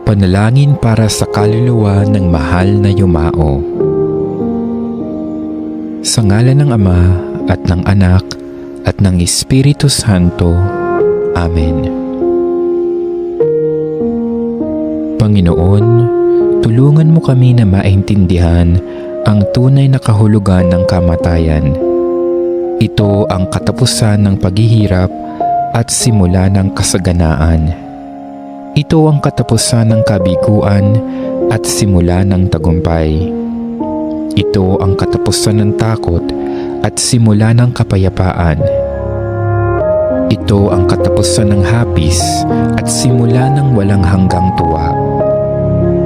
Panalangin para sa kaluluwa ng mahal na yumao. Sa ngalan ng Ama at ng Anak at ng Espiritu Santo. Amen. Panginoon, tulungan mo kami na maintindihan ang tunay na kahulugan ng kamatayan. Ito ang katapusan ng paghihirap at simula ng kasaganaan. Ito ang katapusan ng kabiguan at simula ng tagumpay. Ito ang katapusan ng takot at simula ng kapayapaan. Ito ang katapusan ng hapis at simula ng walang hanggang tuwa.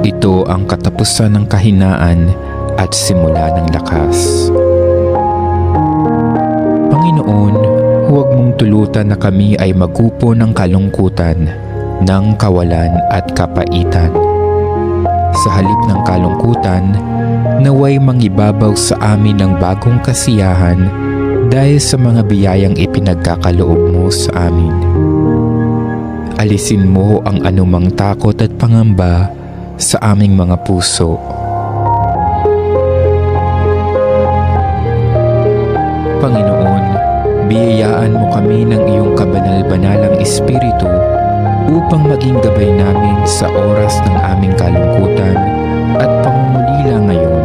Ito ang katapusan ng kahinaan at simula ng lakas. Panginoon, huwag mong tulutan na kami ay magupo ng kalungkutan, ng kawalan at kapaitan. Sa halip ng kalungkutan, naway mangibabaw sa amin ng bagong kasiyahan dahil sa mga biyayang ipinagkakaloob mo sa amin. Alisin mo ang anumang takot at pangamba sa aming mga puso. Panginoon, biyayaan mo kami ng iyong kabanal-banalang Espiritu upang maging gabay namin sa oras ng aming kalungkutan at pangungulila ngayon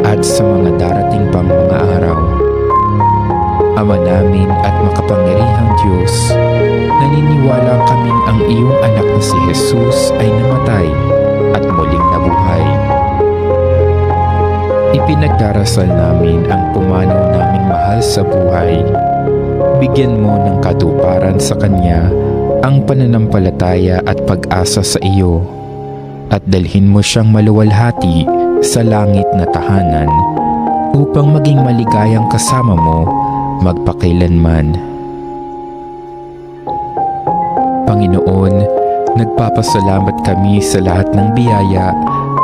at sa mga darating pang mga araw. Ama namin at makapangyarihang Diyos, naniniwala kaming ang iyong anak na si Jesus ay namatay at muling nabuhay. Ipinagdarasal namin ang pumanaw naming mahal sa buhay. Bigyan mo ng katuparan sa Kanya ang pananampalataya at pag-asa sa iyo, at dalhin mo siyang maluwalhati sa langit na tahanan upang maging maligayang kasama mo magpakailanman. Panginoon, nagpapasalamat kami sa lahat ng biyaya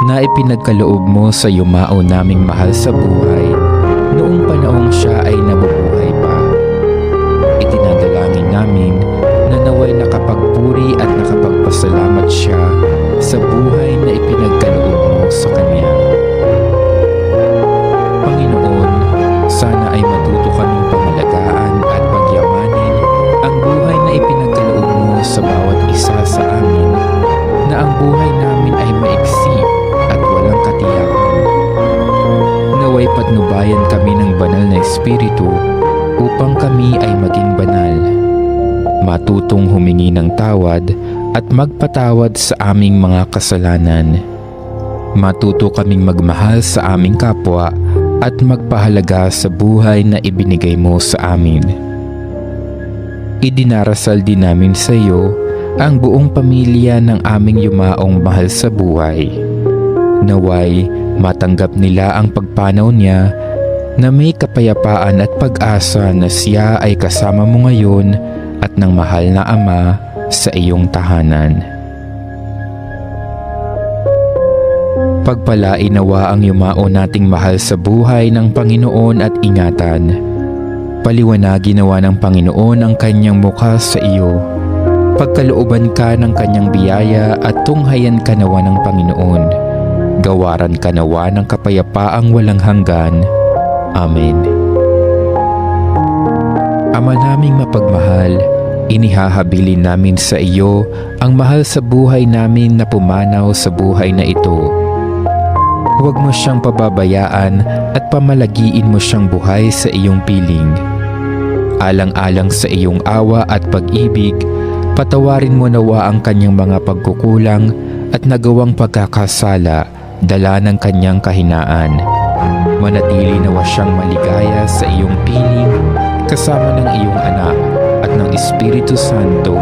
na ipinagkaloob mo sa yumao naming mahal sa buhay noong panahong siya ay nabubuhay pa. Itinadalangin namin na naway nakapagpuri at nakapagpasalamat siya sa buhay na ipinagkaloob mo sa Kanya. Panginoon, sana ay matuto kaming pangalagaan at pagyamanin ang buhay na ipinagkaloob mo sa bawat isa sa amin, na ang buhay namin ay maiksi at walang katiyakan. Naway patnubayan kami ng banal na Espiritu upang kami ay maging banal, matutong humingi ng tawad at magpatawad sa aming mga kasalanan. Matuto kaming magmahal sa aming kapwa at magpahalaga sa buhay na ibinigay mo sa amin. Idinarasal din namin sa iyo ang buong pamilya ng aming yumaong mahal sa buhay. Naway matanggap nila ang pagpanaw niya na may kapayapaan at pag-asa na siya ay kasama mo ngayon at ng mahal na Ama sa iyong tahanan. Pagpalain nawa ang yumao nating mahal sa buhay ng Panginoon at ingatan. Paliwanagin nawa ng Panginoon ang kanyang mukha sa iyo. Pagkalooban ka ng kanyang biyaya at tunghayan ka nawa ng Panginoon. Gawaran ka nawa ng kapayapaang walang hanggan. Amen. Ama naming mapagmahal, inihahabilin namin sa iyo ang mahal sa buhay namin na pumanaw sa buhay na ito. Huwag mo siyang pababayaan at pamalagiin mo siyang buhay sa iyong piling. Alang-alang sa iyong awa at pag-ibig, patawarin mo nawa ang kanyang mga pagkukulang at nagawang pagkakasala, dala ng kanyang kahinaan. Manatili nawa siyang maligaya sa iyong piling kasama ng iyong anak at ng Espiritu Santo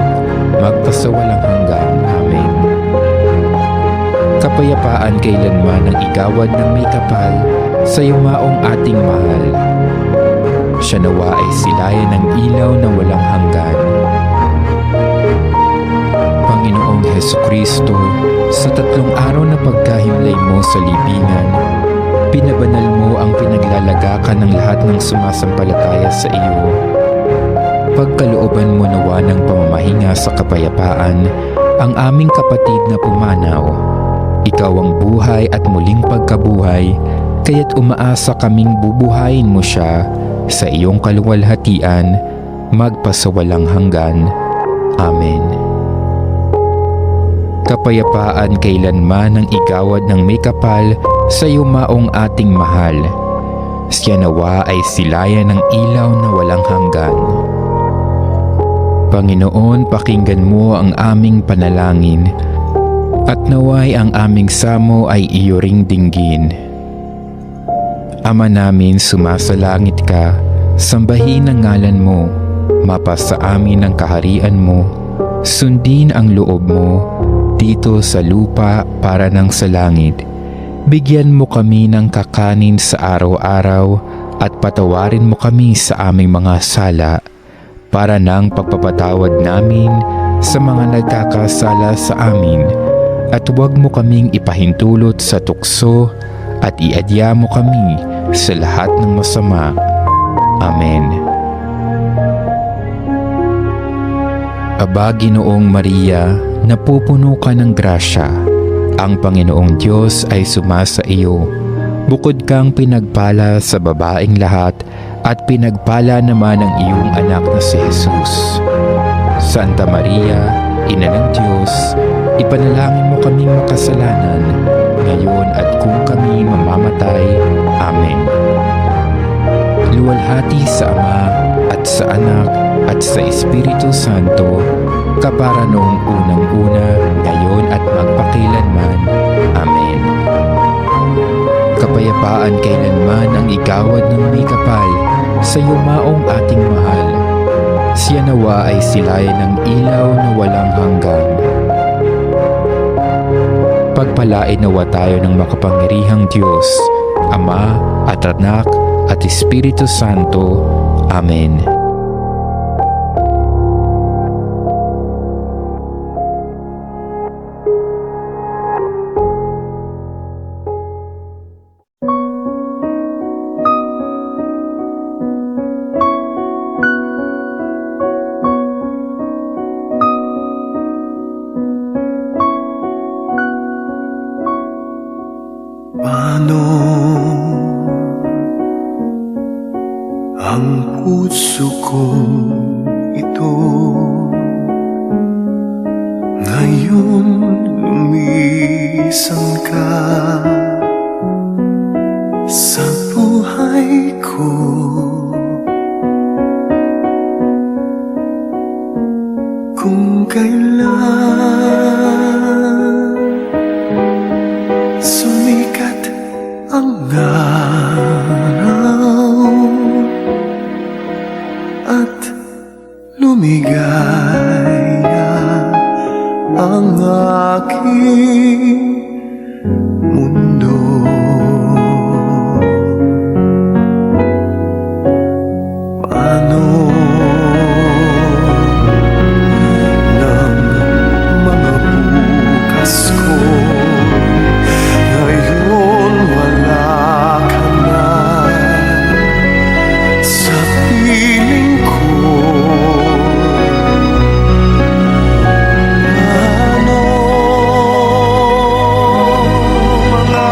magpasawalang hanggan. Amen. Kapayapaan kailanman ang igawad ng may kapal sa yumaong ating mahal. Siya nawa ay silayan ng ilaw na walang hanggan. Panginoong Hesukristo, sa 3 araw na pagkahimlay mo sa libingan, pinabanal mo ang pinaglalagakan ng lahat ng sumasampalataya sa iyo. Pagkalooban mo nawa ng pamamahinga sa kapayapaan ang aming kapatid na pumanaw. Ikaw ang buhay at muling pagkabuhay, kaya't umaasa kaming bubuhayin mo siya sa iyong kaluwalhatian, magpasawalang hanggan. Amen. Kapayapaan kailanman ang igawad ng may kapal sa yumaong ating mahal. Siya nawa ay silayan ng ilaw na walang hanggan. Panginoon, pakinggan mo ang aming panalangin, at naway ang aming samo ay iyo ring dinggin. Ama namin, sumasalangit ka, sambahin ang ngalan mo, mapasa amin ang kaharian mo, sundin ang loob mo, dito sa lupa para ng sa langit. Bigyan mo kami ng kakanin sa araw-araw at patawarin mo kami sa aming mga sala para ng pagpapatawad namin sa mga nagkakasala sa amin, at huwag mo kaming ipahintulot sa tukso at iadya mo kami sa lahat ng masama. Amen. Aba, Ginoong Maria, napupuno ka ng grasya. Ang Panginoong Diyos ay sumasa iyo. Bukod kang pinagpala sa babaeng lahat, at pinagpala naman ang iyong anak na si Jesus. Santa Maria, Ina ng Diyos, ipanalangin mo kaming makasalanan, ngayon at kung kami mamamatay. Amen. Luwalhati sa Ama at sa Anak at sa Espiritu Santo, kapara noong unang-una, ngayon at magpakilanman. Amen. Kapayapaan kailanman ang igawad ng may kapal sa yumaong ating mahal. Siya nawa ay silayan ng ilaw na walang hanggan. Pagpalain nawa tayo ng makapangyarihang Diyos, Ama at Anak at Espiritu Santo. Amen. Paano ang puso ko ito ngayon lumisan ka sa buhay ko? Kung kailan sumikat ang araw at lumigaya ang aking mundo, paano ng mga bukas ko ngayon wala ka na sa piling ko? Paano mga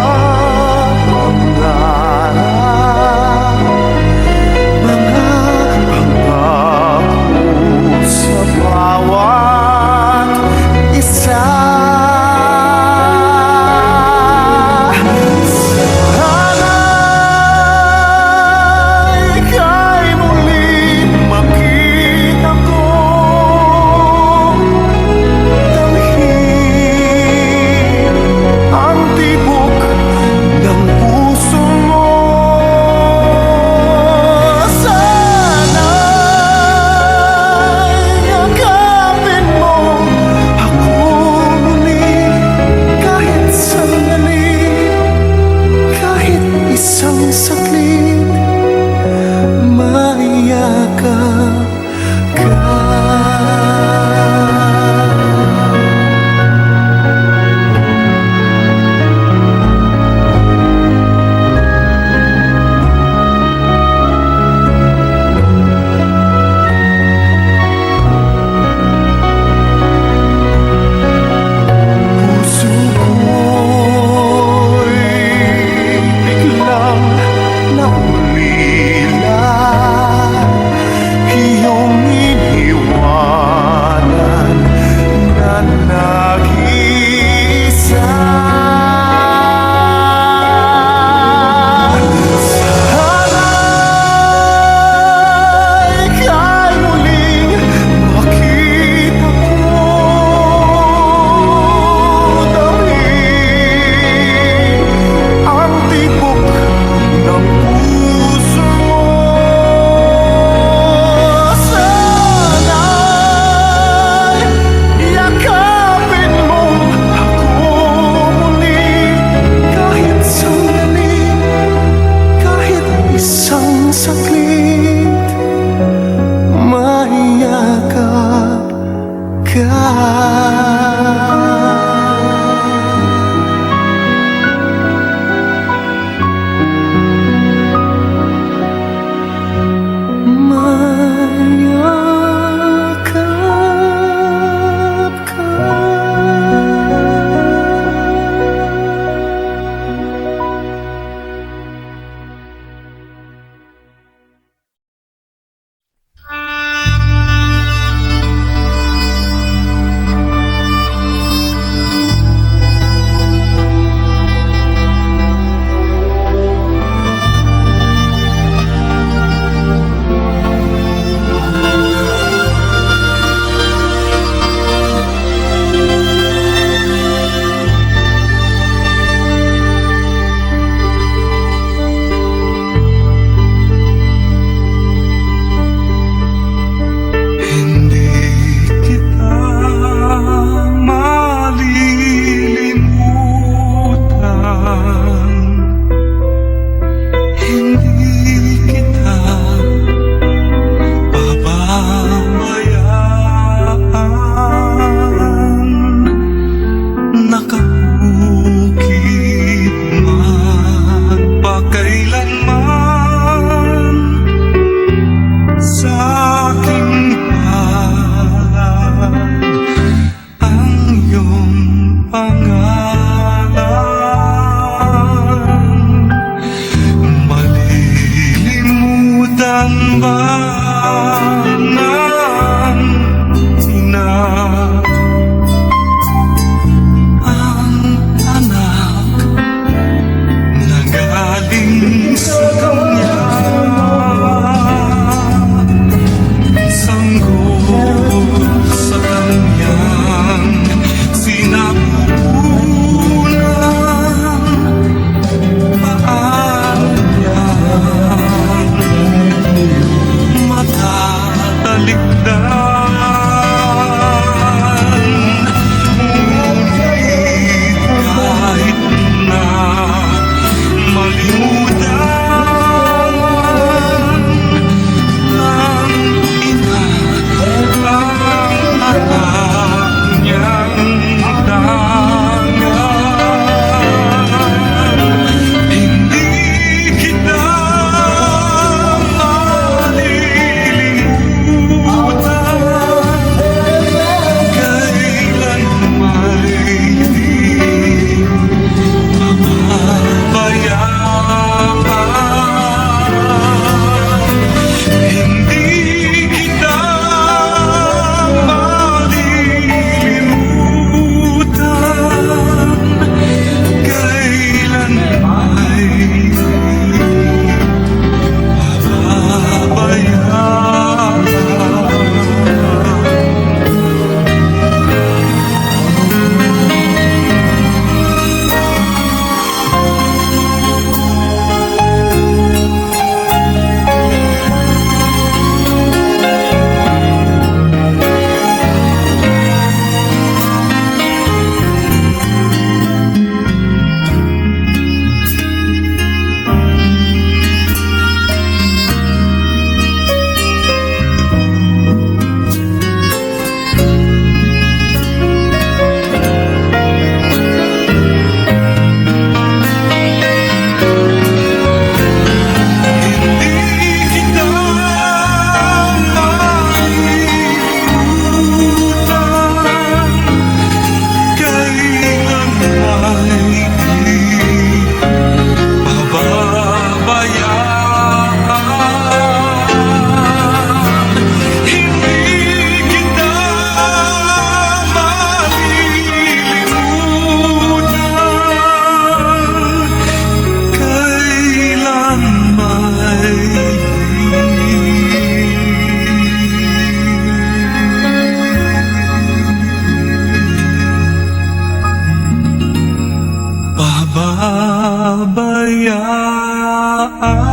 pabayaan.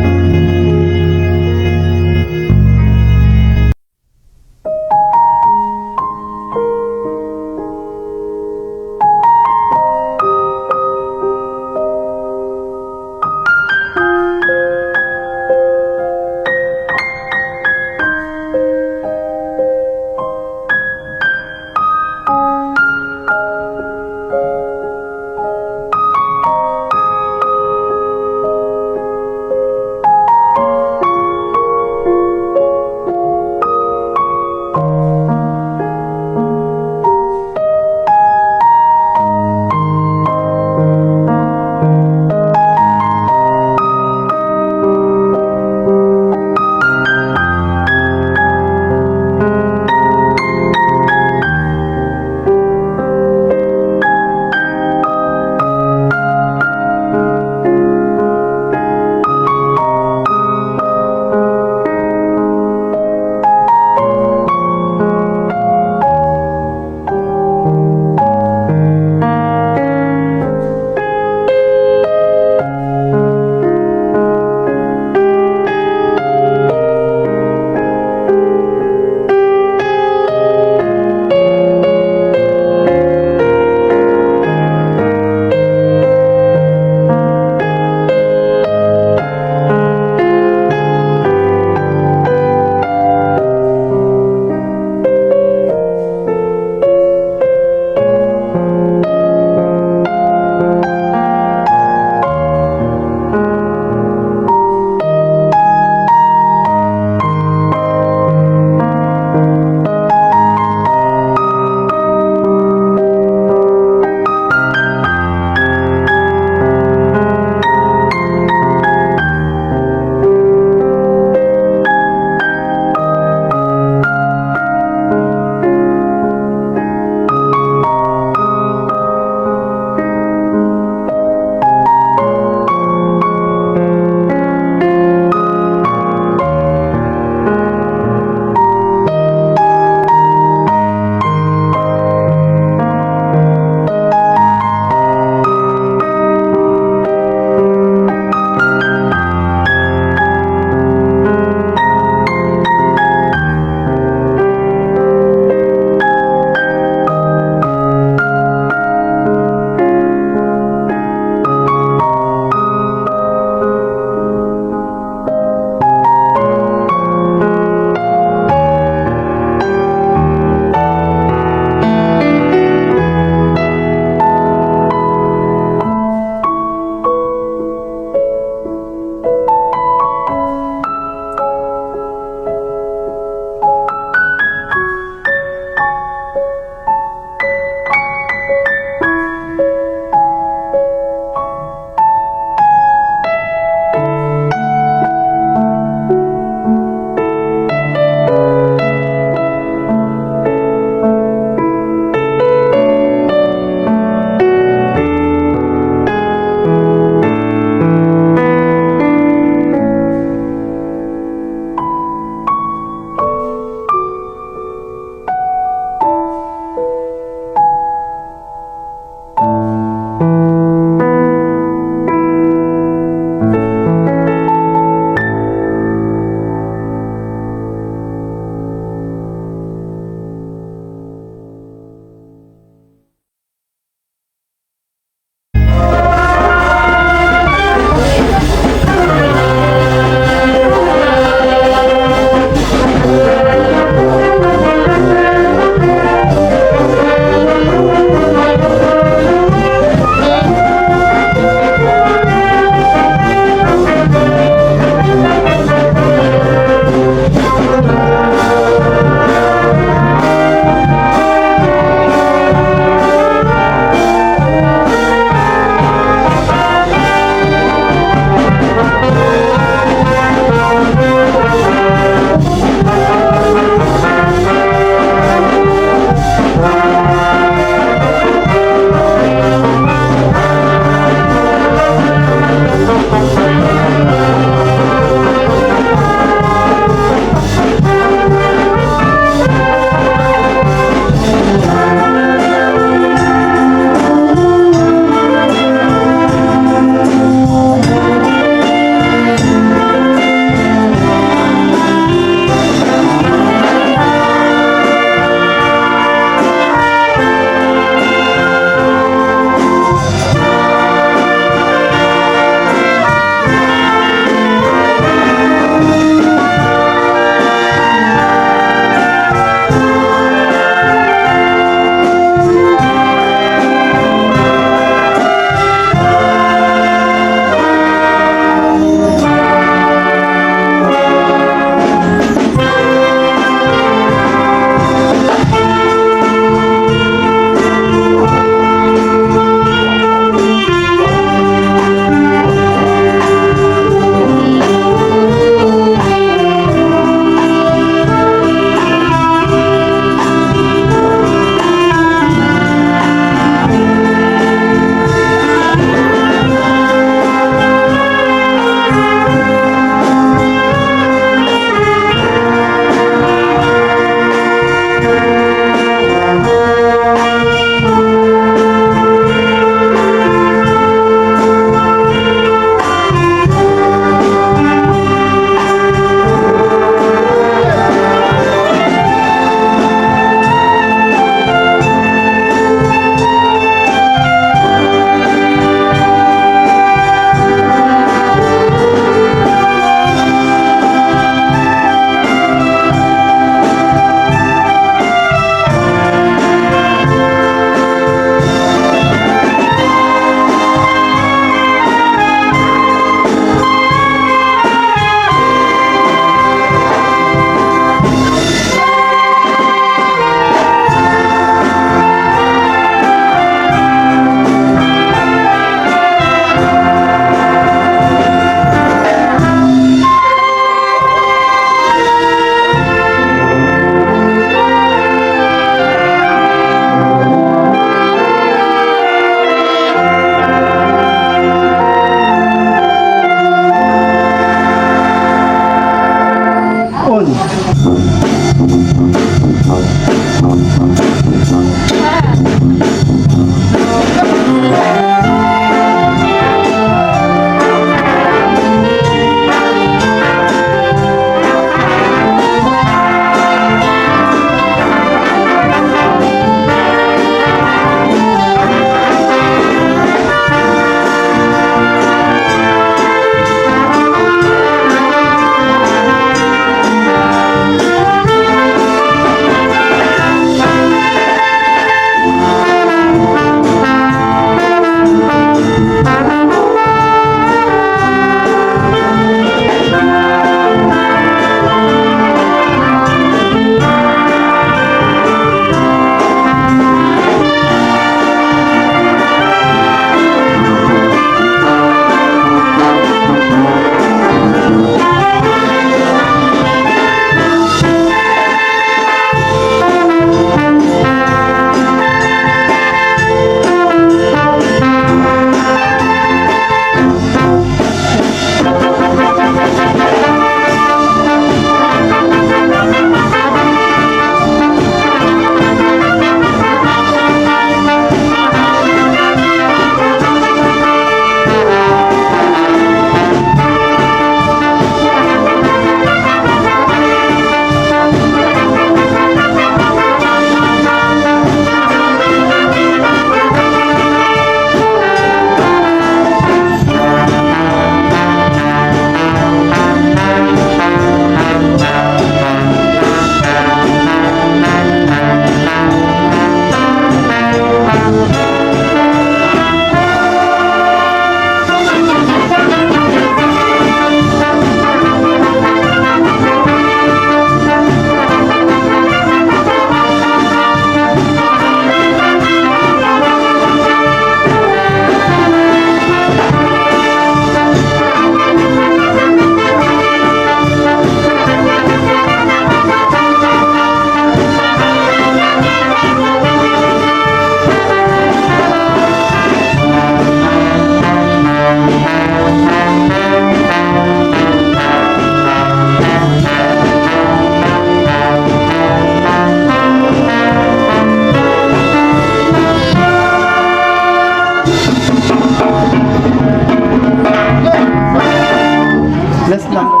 lang.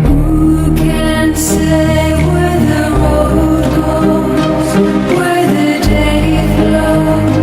Who can say where the road goes, where the day flows?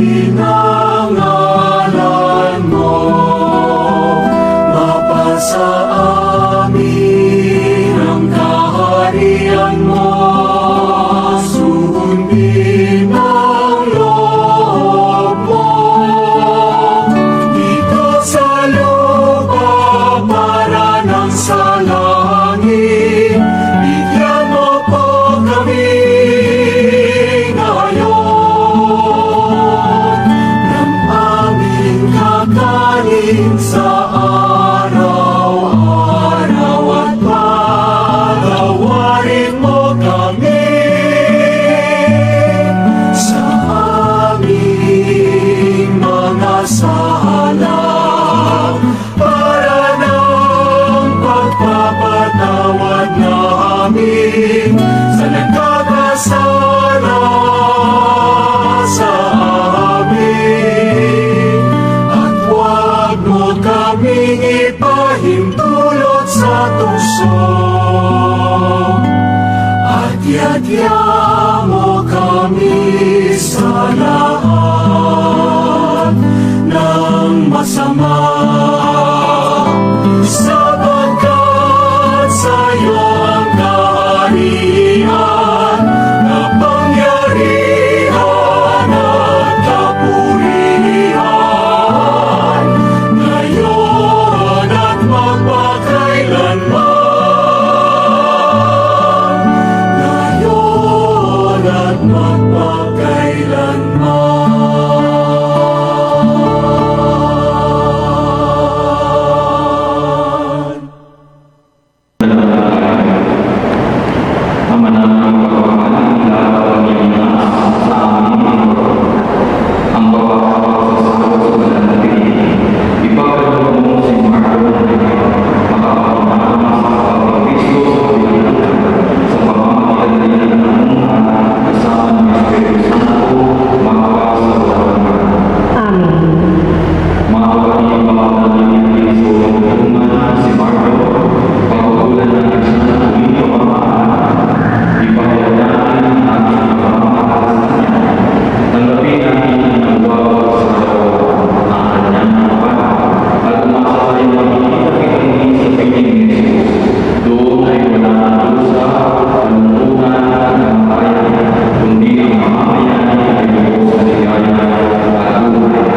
pinangalan mo, mapasa amin ang kaharian mo, sundin ang loob mo, dito sa lupa para ng sa langit. Bigyan mo po kami ngayon ng aming kakanin sa araw-araw at patawarin mo kami sa aming mga sala para ng pagpapatawad namin sa nagkakasala sa amin. At huwag mo kaming ipahintulot sa tukso, at yadya mo kami sa lahat ng masama. Sapagkat sa'yo ang kaharian, kapangyarihan at kapurihan, ngayon at magpakailanman, ngayon at magpakailanman. Ama namin pagpapakalan ng lahat ng iyong sa aming ang pagpapakalan sa kagustuhan natin. Ipagkaloob mo si Marco na makapamahal sa Pag-Kristo sa pamamagitan niya ng mga kasama ng Espiritu Santo, magpapakalan sa buwan. Mga kapatid, pamamagitan niya ng Kristo ng si Marco, pagpagulan ng Kristo ng ipahayag natin ang ating pagmamahal sa Kanya. Tanggapin natin ang bawat sa loob ng Kanyang kapal at umasa tayong magiging sa piling ni Jesus. Doon ay wala ng dusa, kalungkutan at kamatayan, kundi ang mamamayan ay lubos sa ligaya at buhay.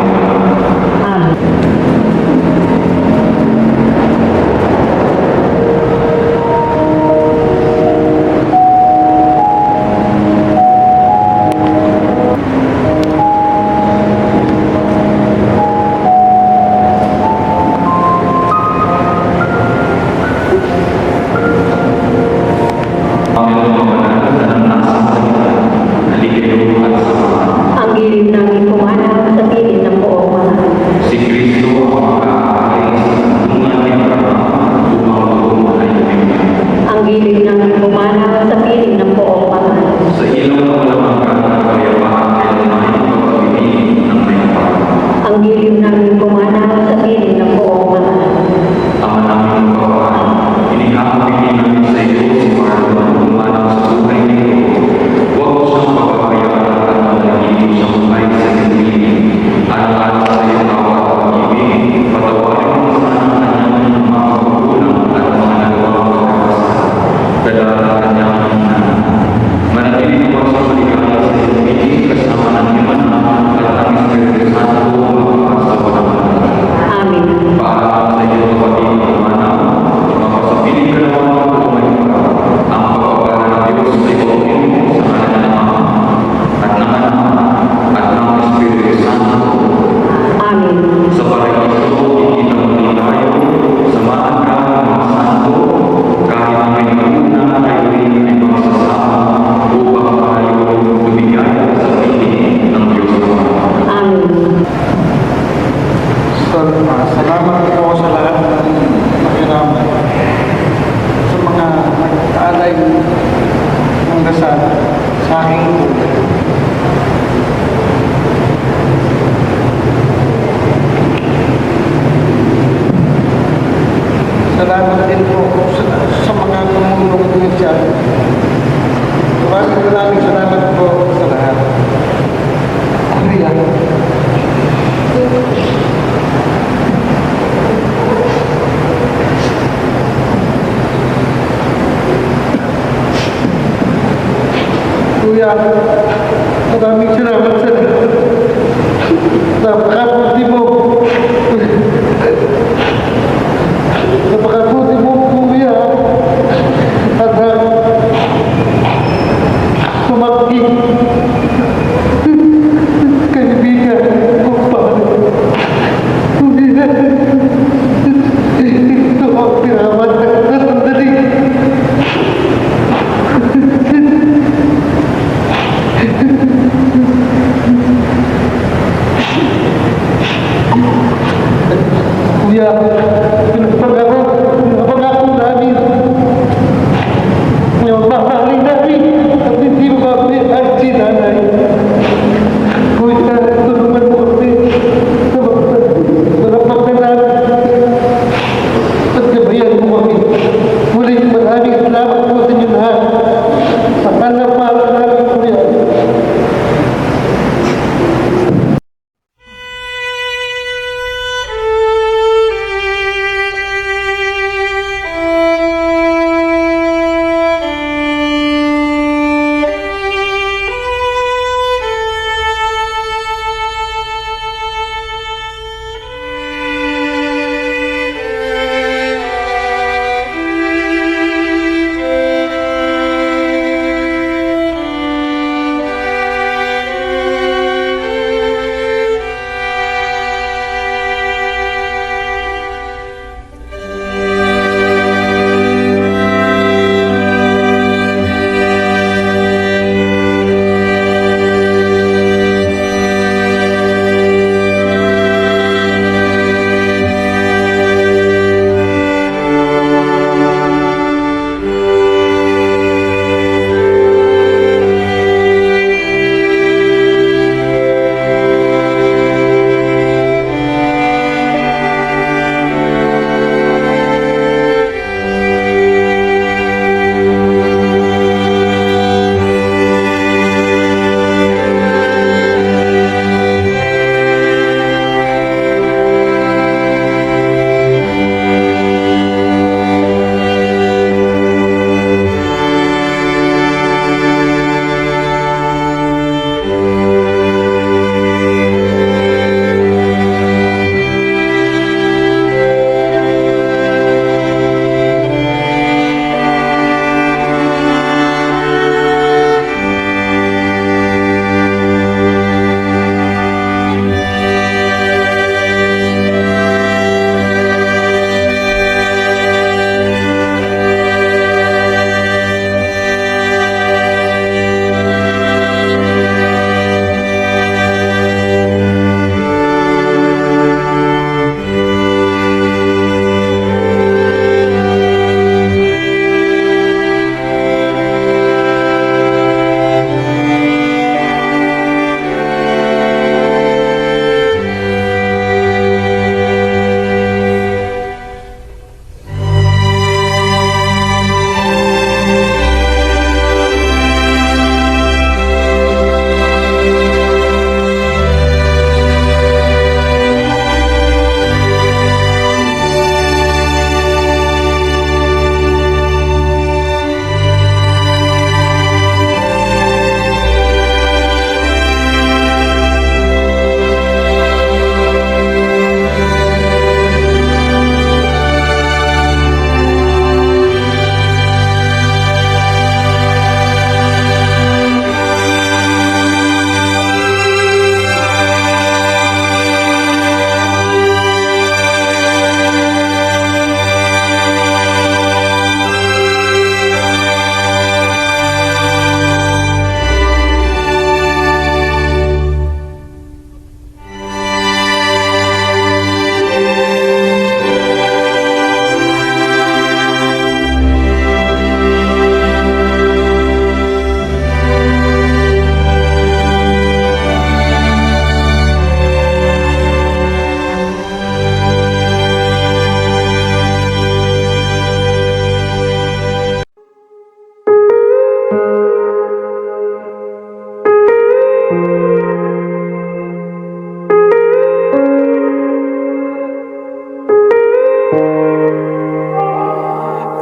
Kuya, maraming salamat sa napakabuti mo. Napakabuti mo, Kuya. At sumaging kaibigan ko pa. Kuya, ito ang pinaman na sandali. Kuya, pinapangako namin. Yung mahalin namin at hindi mababayaan si nanay. Kuya, tulungan mo kami sa mapagdanan at gabayan mo kami. Muli, maraming salamat po sa inyo lahat. Sa kalapalan namin, Kuya.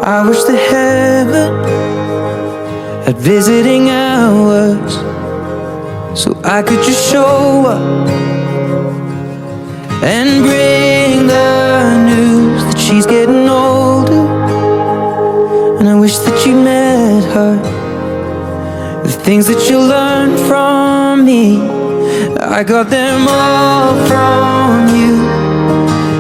I wish to heaven at visiting hours, so I could just show up and bring the news that she's getting older. And I wish that you met her. The things that you learned from me, I got them all from you.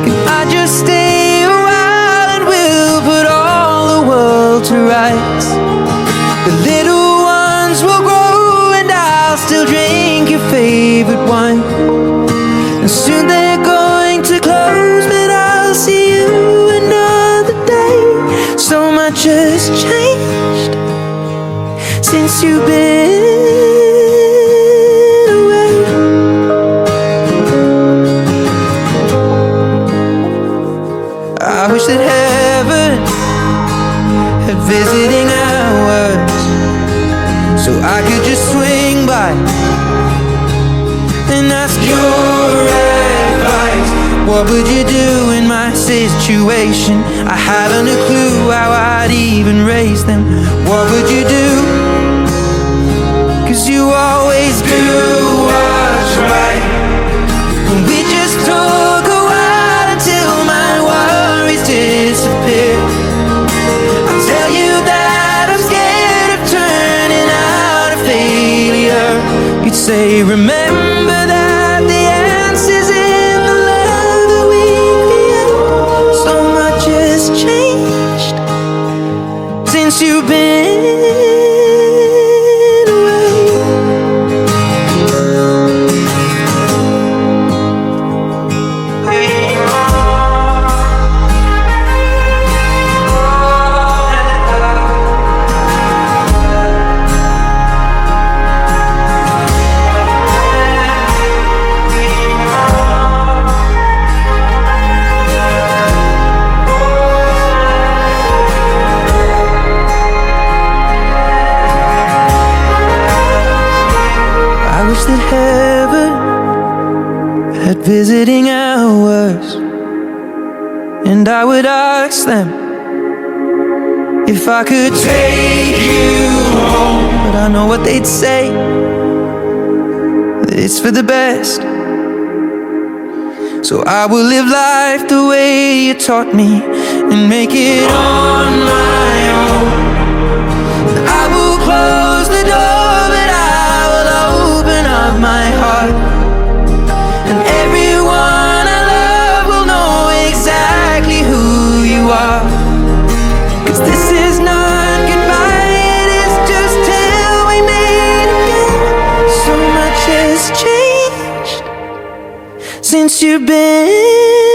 Can I just stay a while and we'll put all the world to rights? The little ones will grow and I'll still drink your favorite wine. And soon they're going to close, but I'll see you another day. So much has changed since you've been away. I wish that heaven had visiting hours, so I could just swing by and ask your advice. What would you do in my situation? I haven't a clue how I'd even raise them. What would you do? 'Cause you always do what's right. And we just talk a while until my worries disappear. I tell you that I'm scared of turning out a failure. You'd say, remember that the answer's in the love that we create. So much has changed since you've been away. I wish that heaven had visiting hours, and I would ask them if I could take you home. But I know what they'd say, that it's for the best. So I will live life the way you taught me and make it on my own. I will close the door, but I will open up my heart. And everyone I love will know exactly who you are. 'Cause this is not goodbye, it is just till we meet again. So much has changed since you've been